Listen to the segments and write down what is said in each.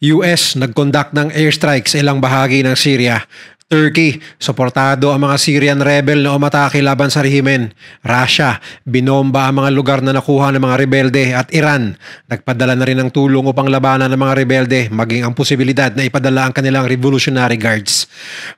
US nag-conduct ng airstrike sa ilang bahagi ng Syria. Turkey, suportado ang mga Syrian rebel na umatake laban sa rehimen. Russia, binomba ang mga lugar na nakuha ng mga rebelde at Iran, nagpadala na rin ng tulong upang labanan ng mga rebelde maging ang posibilidad na ipadala ang kanilang Revolutionary Guards.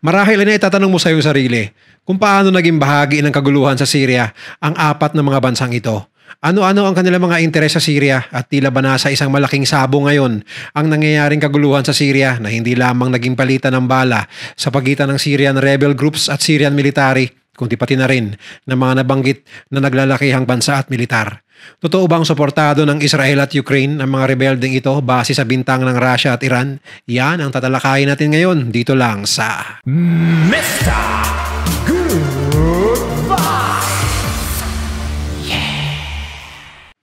Marahil na itatanong mo sa iyong sarili kung paano naging bahagi ng kaguluhan sa Syria ang apat na mga bansang ito. Ano-ano ang kanilang mga interes sa Syria at tila ba nasa isang malaking sabo ngayon ang nangyayaring kaguluhan sa Syria na hindi lamang naging palitan ng bala sa pagitan ng Syrian rebel groups at Syrian military, kundi pati na rin ng mga nabanggit na naglalakihang bansa at militar. Totoo bang suportado ng Israel at Ukraine ang mga rebeldeng ito base sa bintang ng Russia at Iran? Yan ang tatalakayin natin ngayon dito lang sa Mr. Good Vibes.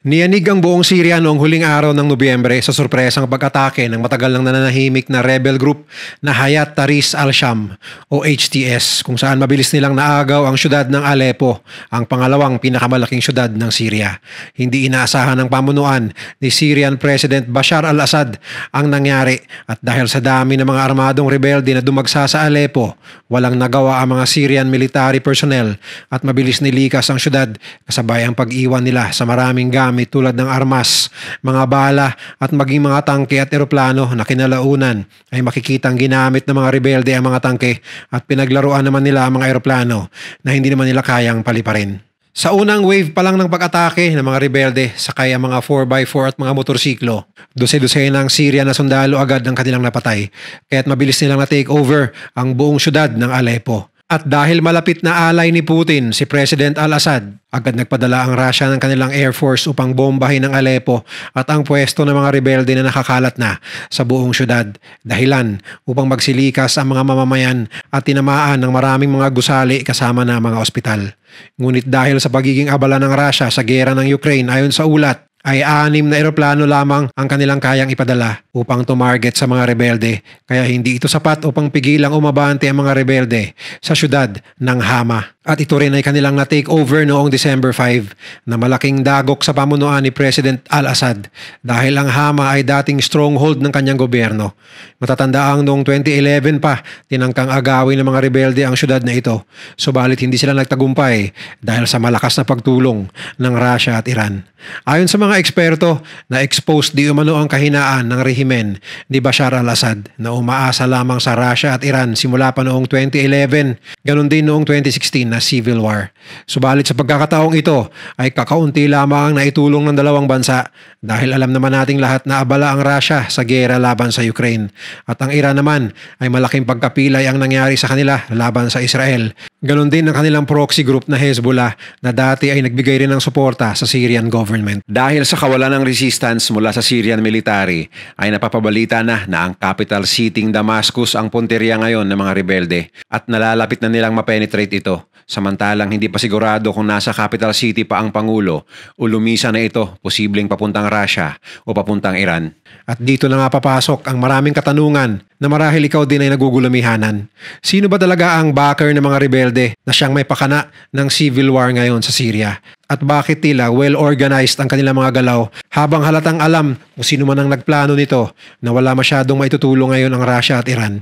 Niyanig ang buong Syria noong huling araw ng Nobyembre sa sorpresang pag-atake ng matagal nang nananahimik na rebel group na Hayat Tahrir al-Sham o HTS, kung saan mabilis nilang naagaw ang syudad ng Aleppo, ang pangalawang pinakamalaking syudad ng Syria. Hindi inaasahan ng pamunuan ni Syrian President Bashar al-Assad ang nangyari at dahil sa dami ng mga armadong rebelde na dumagsa sa Aleppo, walang nagawa ang mga Syrian military personnel at mabilis nilikas ang syudad kasabay ang pag-iwan nila sa maraming gamit tulad ng armas, mga bala at maging mga tangke at eroplano na kinalaunan ay makikitang ginamit ng mga rebelde ang mga tangke at pinaglaruan naman nila ang mga eroplano na hindi naman nila kayang paliparin. Sa unang wave pa lang ng pag-atake ng mga rebelde, sakay ang mga 4x4 at mga motorsiklo. Dose-dosena ng Syria na sundalo agad ang kanilang napatay, kaya't mabilis nilang na-take over ang buong syudad ng Aleppo. At dahil malapit na alay ni Putin si President al-Assad, agad nagpadala ang Russia ng kanilang Air Force upang bombahin ang Aleppo at ang pwesto ng mga rebelde na nakakalat na sa buong syudad. Dahilan upang magsilikas ang mga mamamayan at tinamaan ng maraming mga gusali kasama na mga ospital. Ngunit dahil sa pagiging abala ng Russia sa gera ng Ukraine ayon sa ulat, ay 6 na eroplano lamang ang kanilang kayang ipadala upang tumarget sa mga rebelde, kaya hindi ito sapat upang pigilang umabante ang mga rebelde sa syudad ng Hama. At ito rin ay kanilang na-take over noong December 5 na malaking dagok sa pamunuan ni President al-Assad dahil ang Hama ay dating stronghold ng kanyang gobyerno. Matatandaang noong 2011 pa, tinangkang agawin ng mga rebelde ang syudad na ito, subalit hindi sila nagtagumpay dahil sa malakas na pagtulong ng Russia at Iran. Ayon sa mga eksperto, na-expose di umano ang kahinaan ng rehimen ni Bashar al-Assad na umaasa lamang sa Russia at Iran simula pa noong 2011, ganun din noong 2016 na civil war. Subalit sa pagkakataong ito ay kakaunti lamang ang naitulong ng dalawang bansa dahil alam naman nating lahat na abala ang Russia sa gera laban sa Ukraine at ang Iran naman ay malaking pagkapilay ang nangyari sa kanila laban sa Israel. Ganun din ang kanilang proxy group na Hezbollah na dati ay nagbigay rin ng suporta sa Syrian government. Dahil sa kawalan ng resistance mula sa Syrian military ay napapabalita na ang capital city Damascus ang punteriya ngayon ng mga rebelde at nalalapit na nilang mapenetrate ito. Samantalang hindi pa sigurado kung nasa capital city pa ang Pangulo o lumisa na ito posibleng papuntang Russia o papuntang Iran. At dito na nga papasok ang maraming katanungan na marahil ikaw din ay nagugulamihanan. Sino ba talaga ang backer ng mga rebelde na siyang may pakana ng civil war ngayon sa Syria? At bakit tila well-organized ang kanilang mga galaw habang halatang alam kung sino man ang nagplano nito na wala masyadong maitutulong ngayon ang Russia at Iran?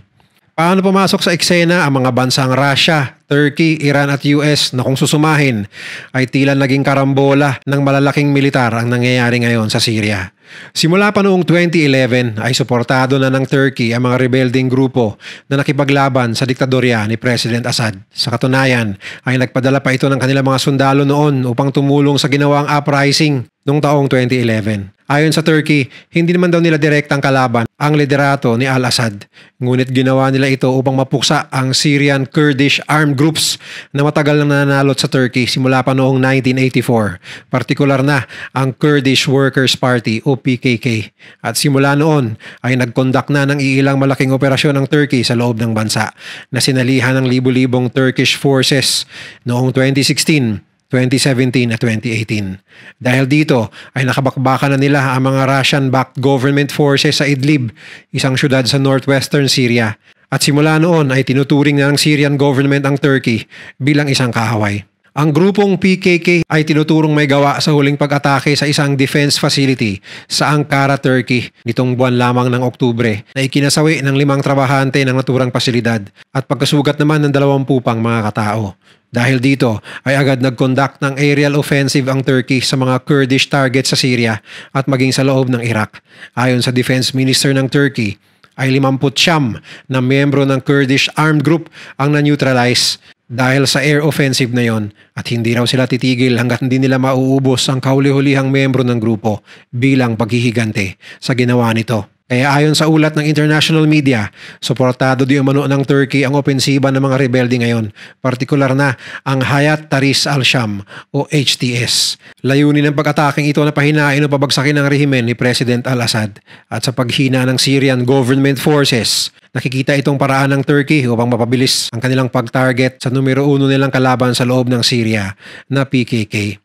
Paano pumasok sa eksena ang mga bansang Russia, Turkey, Iran at US na kung susumahin ay tila naging karambola ng malalaking militar ang nangyayari ngayon sa Syria? Simula pa noong 2011 ay suportado na ng Turkey ang mga rebelding grupo na nakipaglaban sa diktadorya ni President Assad. Sa katunayan ay nagpadala pa ito ng kanilang mga sundalo noon upang tumulong sa ginawang uprising noong taong 2011. Ayon sa Turkey, hindi naman daw nila direktang kalaban ang liderato ni al-Assad. Ngunit ginawa nila ito upang mapuksa ang Syrian Kurdish armed groups na matagal nang nananalot sa Turkey simula pa noong 1984. Partikular na ang Kurdish Workers' Party o PKK. At simula noon ay nag-conduct na ng iilang malaking operasyon ng Turkey sa loob ng bansa na sinalihan ng libu-libong Turkish forces noong 2016, 2017 at 2018. Dahil dito ay nakabakbakan na nila ang mga Russian-backed government forces sa Idlib, isang syudad sa northwestern Syria. At simula noon ay tinuturing na ng Syrian government ang Turkey bilang isang kaaway. Ang grupong PKK ay tinuturong may gawa sa huling pag-atake sa isang defense facility sa Ankara, Turkey nitong buwan lamang ng Oktubre na ikinasawi ng 5 trabahante ng naturang pasilidad at pagkasugat naman ng 20 pang mga katao. Dahil dito ay agad nag-conduct ng aerial offensive ang Turkey sa mga Kurdish targets sa Syria at maging sa loob ng Iraq. Ayon sa Defense Minister ng Turkey, ay 59 na miyembro ng Kurdish armed group ang na-neutralize dahil sa air offensive na yon at hindi raw sila titigil hanggat hindi nila mauubos ang kahuli-hulihang miyembro ng grupo bilang paghihigante sa ginawa nito. Kaya ayon sa ulat ng international media, suportado di umano ng Turkey ang opensiba ng mga rebelde ngayon, partikular na ang Hayat Tahrir al-Sham o HTS. Layunin ng pag-ataking ito na pahinain o pabagsakin ng rehimen ni President al-Assad at sa paghina ng Syrian government forces. Nakikita itong paraan ng Turkey upang mapabilis ang kanilang pag-target sa numero 1 nilang kalaban sa loob ng Syria na PKK.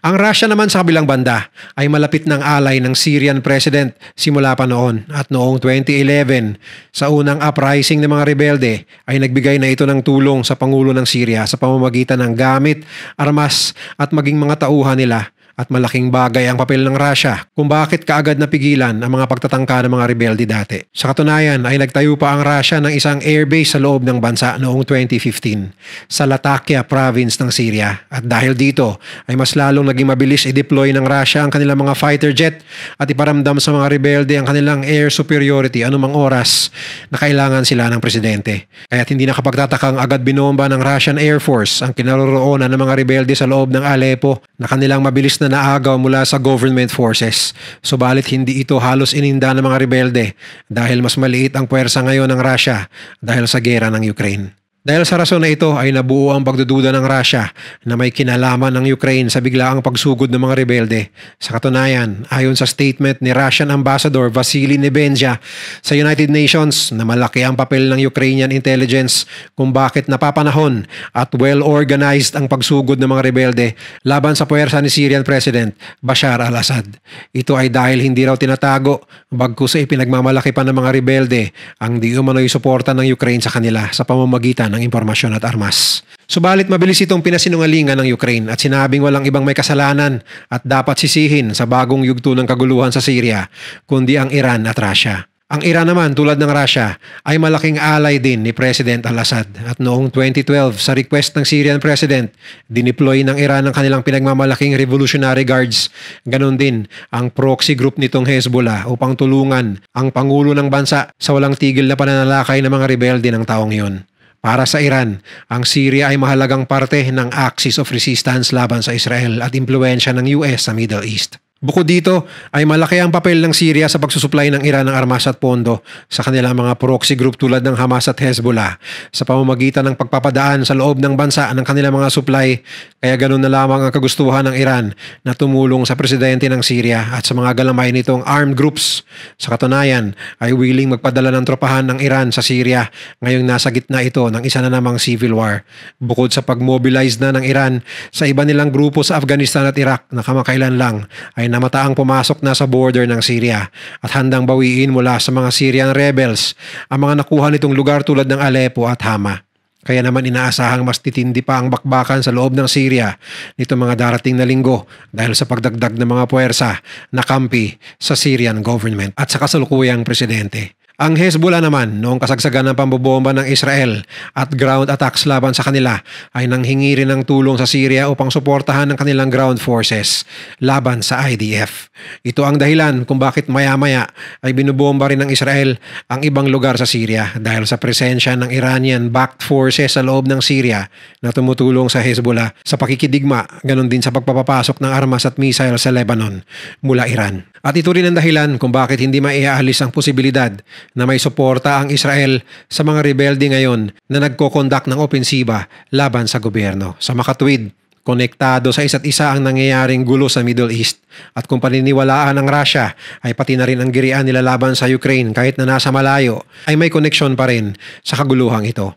Ang Russia naman sa kabilang banda ay malapit ng alay ng Syrian President simula pa noon at noong 2011 sa unang uprising ng mga rebelde ay nagbigay na ito ng tulong sa Pangulo ng Syria sa pamamagitan ng gamit, armas at maging mga tauhan nila. At malaking bagay ang papel ng Russia kung bakit kaagad napigilan ang mga pagtatangka ng mga rebelde dati. Sa katunayan ay nagtayo pa ang Russia ng isang airbase sa loob ng bansa noong 2015 sa Latakia province ng Syria at dahil dito ay mas lalong naging mabilis i-deploy ng Russia ang kanilang mga fighter jet at iparamdam sa mga rebelde ang kanilang air superiority anumang oras na kailangan sila ng presidente. Kaya't hindi nakapagtatakang agad binomba ng Russian Air Force ang kinaroroonan ng mga rebelde sa loob ng Aleppo na kanilang mabilis na naagaw mula sa government forces. Subalit hindi ito halos ininda ng mga rebelde dahil mas maliit ang puwersa ngayon ng Russia dahil sa gera ng Ukraine. Dahil sa rason na ito ay nabuo ang pagdududa ng Russia na may kinalaman ng Ukraine sa biglaang pagsugod ng mga rebelde. Sa katunayan, ayon sa statement ni Russian Ambassador Vasily Nebenzia sa United Nations na malaki ang papel ng Ukrainian intelligence kung bakit napapanahon at well-organized ang pagsugod ng mga rebelde laban sa puwersa ni Syrian President Bashar al-Assad. Ito ay dahil hindi raw tinatago bagkus ay pinagmamalaki pa ng mga rebelde ang di umano'y suporta ng Ukraine sa kanila sa pamamagitan ng impormasyon at armas. Subalit mabilis itong pinasinungalingan ng Ukraine at sinabing walang ibang may kasalanan at dapat sisihin sa bagong yugto ng kaguluhan sa Syria kundi ang Iran at Russia. Ang Iran naman tulad ng Russia ay malaking ally din ni President al-Assad at noong 2012 sa request ng Syrian President, dineploy ng Iran ang kanilang pinagmamalaking Revolutionary Guards. Ganon din ang proxy group nitong Hezbollah upang tulungan ang Pangulo ng bansa sa walang tigil na pananalakay ng mga rebelde ng taong iyon. Para sa Iran, ang Syria ay mahalagang parte ng Axis of Resistance laban sa Israel at impluensya ng US sa Middle East. Bukod dito ay malaki ang papel ng Syria sa pagsusuplay ng Iran ng armas at pondo sa kanilang mga proxy group tulad ng Hamas at Hezbollah sa pamamagitan ng pagpapadaan sa loob ng bansa ng kanilang mga supply. Kaya ganun na lamang ang kagustuhan ng Iran na tumulong sa presidente ng Syria at sa mga galamay nitong armed groups. Sa katunayan ay willing magpadala ng tropahan ng Iran sa Syria ngayong nasa gitna ito ng isa na namang civil war. Bukod sa pag-mobilize na ng Iran sa iba nilang grupo sa Afghanistan at Iraq na kamakailan lang ay namataang pumasok na sa border ng Syria at handang bawiin mula sa mga Syrian rebels ang mga nakuha nitong lugar tulad ng Aleppo at Hama. Kaya naman inaasahang mas titindi pa ang bakbakan sa loob ng Syria nito mga darating na linggo dahil sa pagdagdag ng mga puwersa na kampi sa Syrian government at sa kasalukuyang presidente. Ang Hezbollah naman noong kasagsagan ng pambobomba ng Israel at ground attacks laban sa kanila ay nanghingi rin ng tulong sa Syria upang suportahan ng kanilang ground forces laban sa IDF. Ito ang dahilan kung bakit maya-maya ay binobomba rin ng Israel ang ibang lugar sa Syria dahil sa presensya ng Iranian-backed forces sa loob ng Syria na tumutulong sa Hezbollah sa pakikidigma, ganon din sa pagpapapasok ng armas at missile sa Lebanon mula Iran. At ito rin ang dahilan kung bakit hindi maiaalis ang posibilidad na may suporta ang Israel sa mga rebelde ngayon na nagko-conduct ng opensiba laban sa gobyerno. Sa makatuwid, konektado sa isa't isa ang nangyayaring gulo sa Middle East at kung paniniwalaan ng Russia ay pati na rin ang girian nila laban sa Ukraine kahit na nasa malayo ay may koneksyon pa rin sa kaguluhang ito.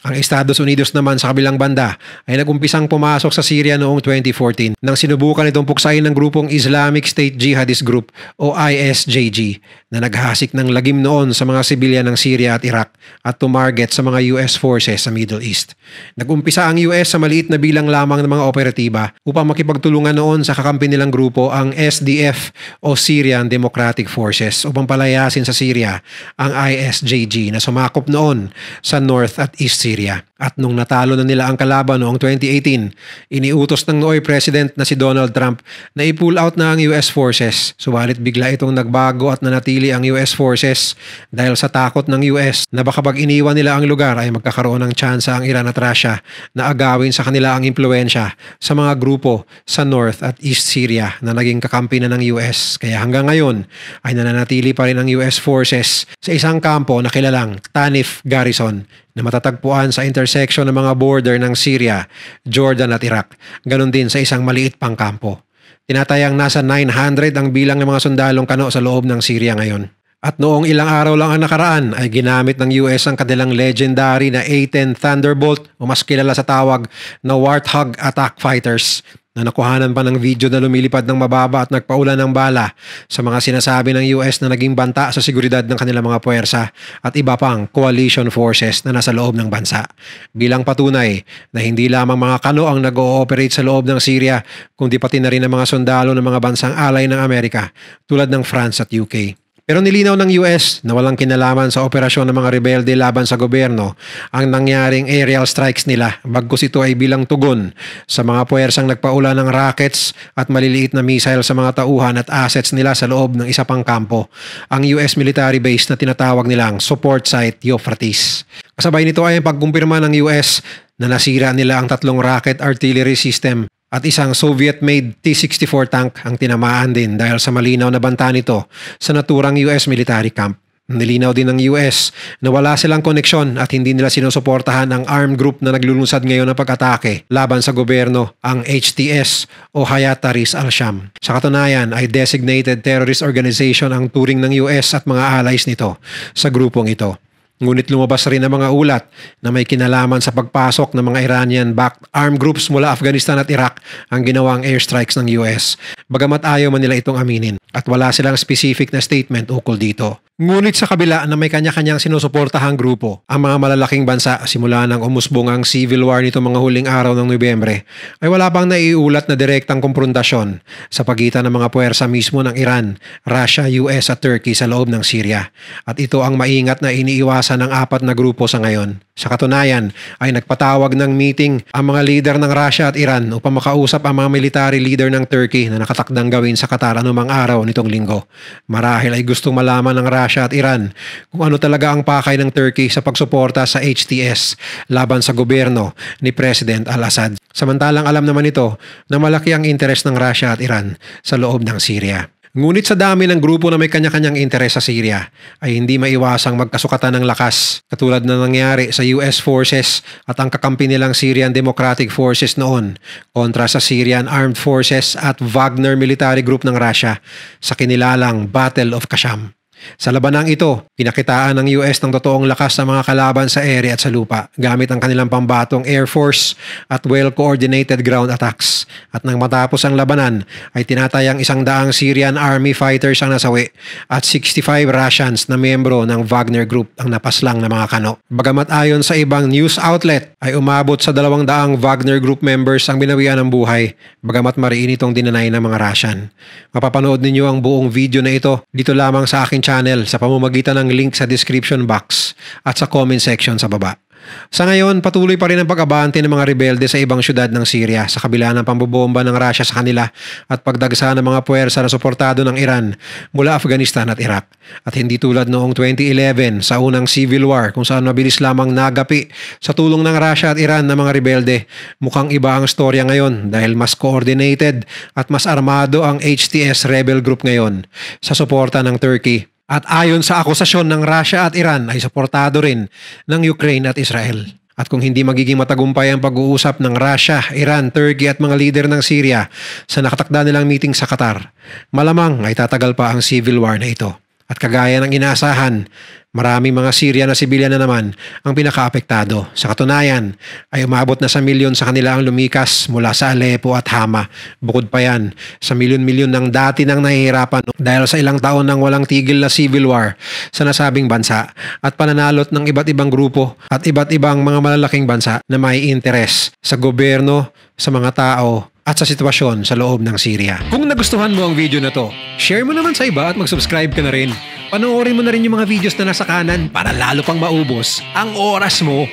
Ang Estados Unidos naman sa kabilang banda ay nagumpisang pumasok sa Syria noong 2014 nang sinubukan itong puksain ng grupong Islamic State Jihadist Group o ISJG na naghasik ng lagim noon sa mga sibilyan ng Syria at Iraq at tumarget sa mga US forces sa Middle East. Nagumpisa ang US sa maliit na bilang lamang ng mga operatiba upang makipagtulungan noon sa kakampi nilang grupo ang SDF o Syrian Democratic Forces upang palayasin sa Syria ang ISJG na sumakop noon sa North at East Syria. At nung natalo na nila ang kalaban noong 2018, iniutos ng nooy President na si Donald Trump na i-pull out na ang US forces. Subalit bigla itong nagbago at nanatili ang US forces dahil sa takot ng US na baka pag iniwan nila ang lugar ay magkakaroon ng tsansa ang Iran at Russia na agawin sa kanila ang impluensya sa mga grupo sa North at East Syria na naging kakampi na ng US. Kaya hanggang ngayon ay nananatili pa rin ang US forces sa isang kampo na kilalang Tanif Garrison na matatagpuan sa intersection ng mga border ng Syria, Jordan at Iraq. Ganon din sa isang maliit pang kampo. Tinatayang nasa 900 ang bilang ng mga sundalong kano sa loob ng Syria ngayon. At noong ilang araw lang ang nakaraan ay ginamit ng US ang kanilang legendary na A-10 Thunderbolt o mas kilala sa tawag na Warthog attack fighters na nakuhanan pa ng video na lumilipad ng mababa at nagpaulan ng bala sa mga sinasabi ng US na naging banta sa seguridad ng kanilang mga puwersa at iba pang coalition forces na nasa loob ng bansa. Bilang patunay na hindi lamang mga kano ang nag-ooperate sa loob ng Syria, kundi pati na rin ang mga sundalo ng mga bansang alay ng Amerika tulad ng France at UK. Pero nilinaw ng US na walang kinalaman sa operasyon ng mga rebelde laban sa gobyerno ang nangyaring aerial strikes nila bagkus ito ay bilang tugon sa mga puwersang nagpaula ng rockets at maliliit na missile sa mga tauhan at assets nila sa loob ng isa pang kampo, ang US military base na tinatawag nilang Support Site Euphrates. Kasabay nito ay ang pagkumpirma ng US na nasira nila ang 3 rocket artillery system at isang Soviet-made T-64 tank ang tinamaan din dahil sa malinaw na banta nito sa naturang US military camp. Nilinaw din ng US na wala silang koneksyon at hindi nila sinusuportahan ang armed group na naglulunsad ngayon ng pag-atake laban sa gobyerno, ang HTS o Hayat Tahrir al-Sham. Sa katunayan ay designated terrorist organization ang turing ng US at mga allies nito sa grupong ito. Ngunit lumabas rin ang mga ulat na may kinalaman sa pagpasok ng mga Iranian-backed armed groups mula Afghanistan at Iraq ang ginawang airstrikes ng US. Bagamat ayaw man nila itong aminin at wala silang specific na statement ukol dito. Ngunit sa kabila na may kanya-kanyang sinusuportahang grupo, ang mga malalaking bansa simula nang umusbong ang civil war nito mga huling araw ng Nobyembre ay wala pang naiulat na direktang komprontasyon sa pagitan ng mga puwersa mismo ng Iran, Russia, US at Turkey sa loob ng Syria. At ito ang maingat na iniiwasan ng 4 na grupo sa ngayon. Sa katunayan ay nagpatawag ng meeting ang mga leader ng Russia at Iran upang makausap ang mga military leader ng Turkey na nakatakdang gawin sa Qatar anumang araw nitong linggo. Marahil ay gustong malaman ng Russia at Iran kung ano talaga ang pakay ng Turkey sa pagsuporta sa HTS laban sa gobyerno ni President al-Assad. Samantalang alam naman ito na malaki ang interes ng Russia at Iran sa loob ng Syria. Ngunit sa dami ng grupo na may kanya-kanyang interes sa Syria ay hindi maiwasang magkasukatan ng lakas katulad na nangyari sa US forces at ang kakampi nilang Syrian Democratic Forces noon kontra sa Syrian Armed Forces at Wagner military group ng Russia sa kinilalang Battle of Kasham. Sa labanang ito, pinakitaan ng US ng totoong lakas sa mga kalaban sa ere at sa lupa gamit ang kanilang pambatong Air Force at well-coordinated ground attacks. At nang matapos ang labanan ay tinatayang 100 Syrian Army fighters ang nasawi at 65 Russians na miyembro ng Wagner Group ang napaslang na mga kano. Bagamat ayon sa ibang news outlet ay umabot sa 200 Wagner Group members ang binawian ng buhay bagamat mariin itong dinanay ng mga Russian. Mapapanood ninyo ang buong video na ito dito lamang sa aking channel sa pamamagitan ng link sa description box at sa comment section sa baba. Sa ngayon, patuloy pa rin ang pag-abante ng mga rebelde sa ibang syudad ng Syria sa kabila ng pambobomba ng Russia sa kanila at pagdagsa ng mga puwersa na suportado ng Iran mula Afghanistan at Iraq. At hindi tulad noong 2011 sa unang civil war kung saan mabilis lamang nagapi sa tulong ng Russia at Iran ng mga rebelde. Mukhang iba ang storya ngayon dahil mas coordinated at mas armado ang HTS rebel group ngayon sa suporta ng Turkey. At ayon sa akusasyon ng Russia at Iran ay suportado rin ng Ukraine at Israel. At kung hindi magiging matagumpay ang pag-uusap ng Russia, Iran, Turkey at mga leader ng Syria sa nakatakda nilang meeting sa Qatar, malamang ay tatagal pa ang civil war na ito. At kagaya ng inaasahan, maraming mga Syrian na sibilyan na naman ang pinakaapektado. Sa katunayan, ay umabot na sa milyon sa kanila ang lumikas mula sa Aleppo at Hama. Bukod pa yan, sa milyon-milyon ng dati nang nahihirapan dahil sa ilang taon ng walang tigil na civil war sa nasabing bansa at pananalot ng iba't ibang grupo at iba't ibang mga malalaking bansa na may interes sa gobyerno, sa mga tao, at sa sitwasyon sa loob ng Syria. Kung nagustuhan mo ang video na to, share mo naman sa iba at mag-subscribe ka na rin. Panoorin mo na rin yung mga videos na nasa kanan para lalo pang maubos ang oras mo.